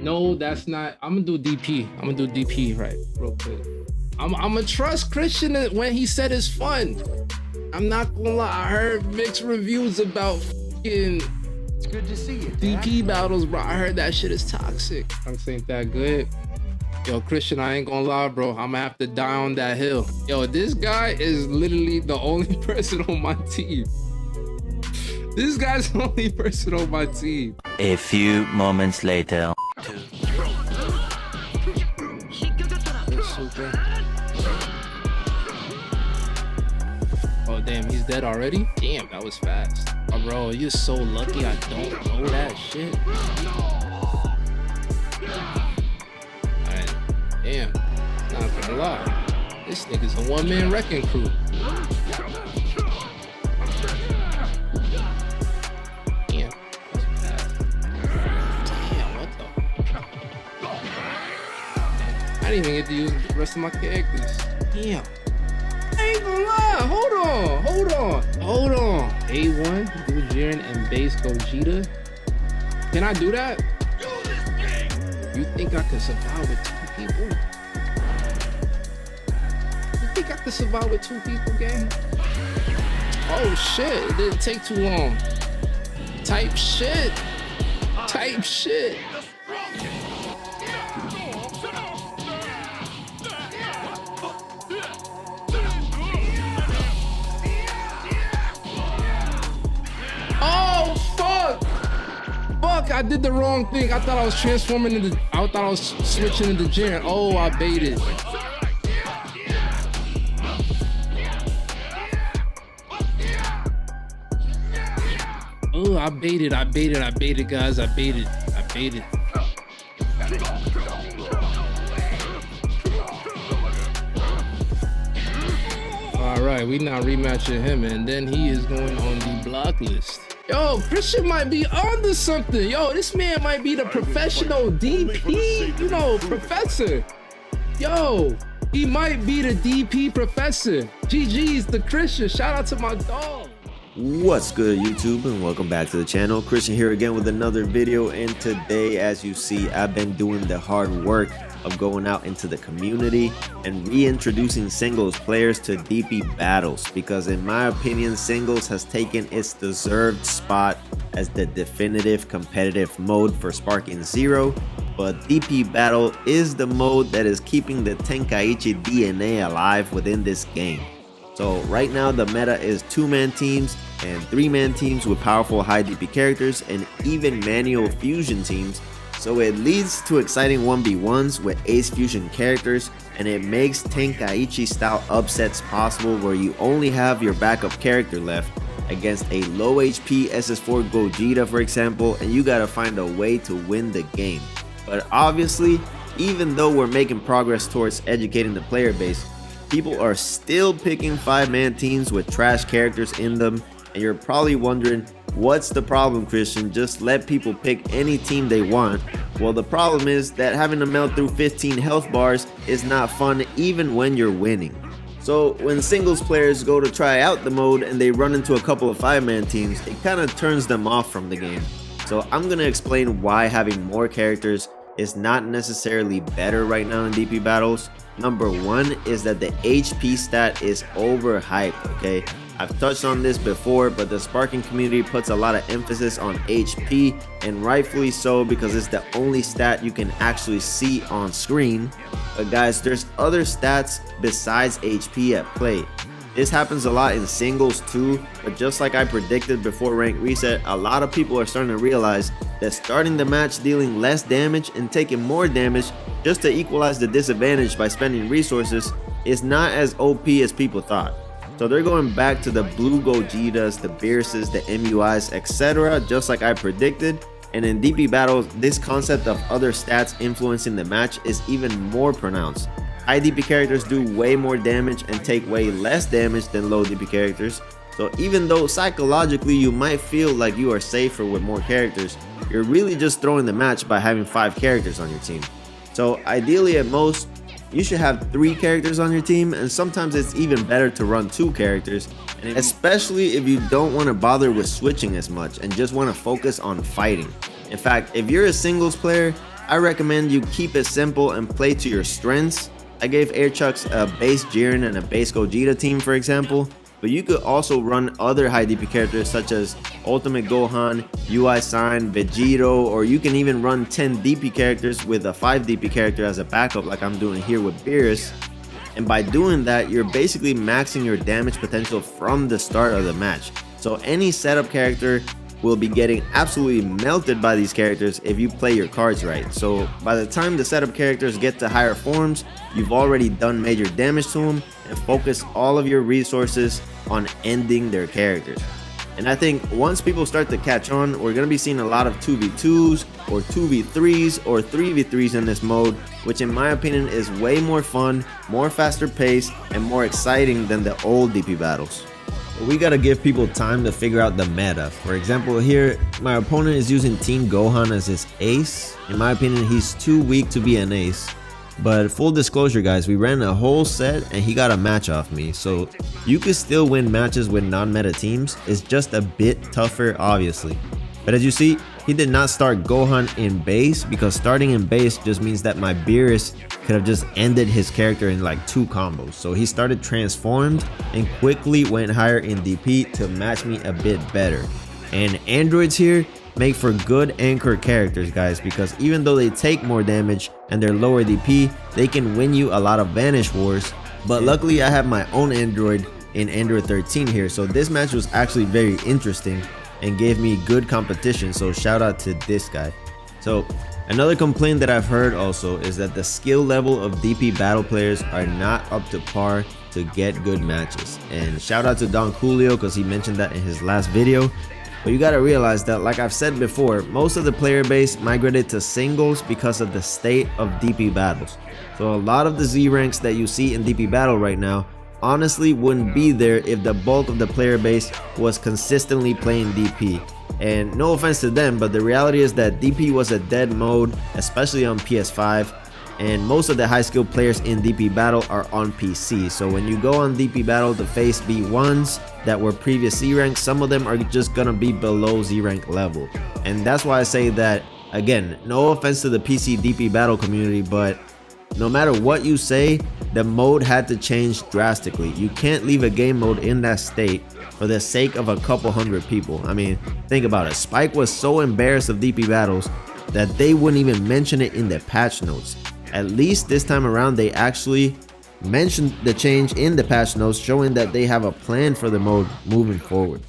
No, that's not. I'm gonna do DP. I'm gonna do DP right real quick. I'm gonna trust Christian when he said it's fun. I'm not gonna lie. I heard mixed reviews about fucking It's good to see you. DP battles, bro. I heard that shit is toxic. I'm saying that good. Yo, Christian, I ain't gonna lie, bro. I'm gonna have to die on that hill. Yo, this guy is literally the only person on my team. This guy's the only person on my team. A few moments later. Oh, damn, he's dead already? Damn, that was fast. Oh, bro, you're so lucky I don't know that shit. Alright, damn, not gonna lie. This nigga's a one-man wrecking crew. Damn, that's fast. Damn, what the? I didn't even get to use the rest of my characters. Damn. I ain't gonna lie. Hold on. A1, Gujiren, and base Gogeta. Can I do that? You think I can survive with two people? You think I can survive with two people, gang? Oh shit, it didn't take too long. Type shit. Fuck, I did the wrong thing. I thought I was transforming into, I thought I was switching into Jiren. Oh, I baited. Oh, I baited, guys. I baited. All right, we not rematching him, and then he is going on the block list. Yo, Christian might be onto something. Yo, this man might be the professional DP, professor. Yo, he might be the DP professor. GG's the Christian. Shout out to my dog. What's good, YouTube, and welcome back to the channel. Christian here again with another video, and today, as you see, I've been doing the hard work of going out into the community and reintroducing singles players to DP battles, because in my opinion, singles has taken its deserved spot as the definitive competitive mode for Sparking Zero, but DP battle is the mode that is keeping the Tenkaichi DNA alive within this game. So right now the meta is 2-man teams and 3-man teams with powerful high DP characters, and even manual fusion teams. So it leads to exciting 1v1s with ace fusion characters, and it makes Tenkaichi style upsets possible where you only have your backup character left against a low HP SS4 Gogeta, for example, and you gotta find a way to win the game. But obviously, even though we're making progress towards educating the player base, people are still picking 5-man teams with trash characters in them, and you're probably wondering, what's the problem, Christian? Just let people pick any team they want. Well, the problem is that having to melt through 15 health bars is not fun even when you're winning. So when singles players go to try out the mode and they run into a couple of 5-man teams, it kind of turns them off from the game. So I'm going to explain why having more characters is not necessarily better right now in DP battles. Number one is that the HP stat is overhyped, okay? I've touched on this before, but the Sparking community puts a lot of emphasis on HP, and rightfully so, because it's the only stat you can actually see on screen. But guys, there's other stats besides HP at play. This happens a lot in singles too, but just like I predicted before rank reset, a lot of people are starting to realize that starting the match dealing less damage and taking more damage just to equalize the disadvantage by spending resources is not as OP as people thought. So they're going back to the blue Gogetas, the Beerses, the MUIs, etc., just like I predicted. And in DP battles, this concept of other stats influencing the match is even more pronounced. High DP characters do way more damage and take way less damage than low DP characters. So even though psychologically you might feel like you are safer with more characters, you're really just throwing the match by having 5 characters on your team. So ideally at most, you should have 3 characters on your team, and sometimes it's even better to run 2 characters, and especially if you don't want to bother with switching as much and just want to focus on fighting. In fact, if you're a singles player, I recommend you keep it simple and play to your strengths. I gave Airchucks a base Jiren and a base Gogeta team, for example, but you could also run other high DP characters such as Ultimate Gohan, UI Sign, Vegito, or you can even run 10 DP characters with a 5 DP character as a backup like I'm doing here with Beerus. And by doing that, you're basically maxing your damage potential from the start of the match. So any setup character will be getting absolutely melted by these characters if you play your cards right. So by the time the setup characters get to higher forms, you've already done major damage to them and focus all of your resources on ending their characters. And I think once people start to catch on, we're going to be seeing a lot of 2v2s or 2v3s or 3v3s in this mode, which in my opinion is way more fun, more faster paced, and more exciting than the old DP battles. We gotta give people time to figure out the meta. For example, here my opponent is using Team Gohan as his ace. In my opinion, he's too weak to be an ace. But full disclosure guys, we ran a whole set and he got a match off me. So you could still win matches with non-meta teams. It's just a bit tougher obviously. But as you see, he did not start Gohan in base, because starting in base just means that my Beerus could have just ended his character in like 2 combos. So he started transformed and quickly went higher in DP to match me a bit better. And androids here make for good anchor characters guys, because even though they take more damage and they're lower DP, they can win you a lot of Vanish Wars. But luckily I have my own android in Android 13 here, so this match was actually very interesting and gave me good competition, so shout out to this guy. So another complaint that I've heard also is that the skill level of DP battle players are not up to par to get good matches. And shout out to Don Julio because he mentioned that in his last video. But you gotta realize that, like I've said before, most of the player base migrated to singles because of the state of DP battles. So a lot of the Z ranks that you see in DP battle right now honestly wouldn't be there if the bulk of the player base was consistently playing DP. And no offense to them, but the reality is that DP was a dead mode, especially on PS5, and most of the high skill players in DP battle are on PC. So when you go on DP battle to face B1s that were previous Z rank, some of them are just gonna be below Z rank level. And that's why I say that, again, no offense to the PC DP battle community, but no matter what you say, the mode had to change drastically. You can't leave a game mode in that state for the sake of a couple hundred people. I mean, think about it. Spike was so embarrassed of DP battles that they wouldn't even mention it in their patch notes. At least this time around, they actually mentioned the change in the patch notes, showing that they have a plan for the mode moving forward.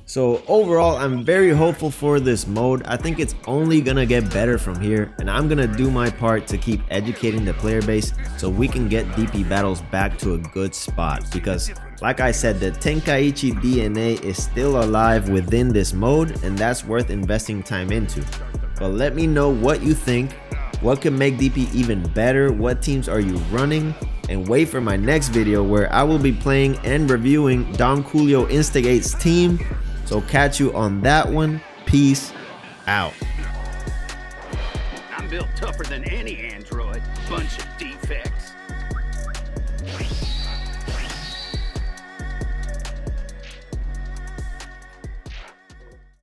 So overall, I'm very hopeful for this mode. I think it's only gonna get better from here, and I'm gonna do my part to keep educating the player base so we can get DP battles back to a good spot, because like I said, the Tenkaichi DNA is still alive within this mode, and that's worth investing time into. But let me know what you think. What can make DP even better? What teams are you running? And wait for my next video where I will be playing and reviewing Don Julio Instigate's team. So catch you on that one. Peace out. I'm built tougher than any android. Bunch of defects.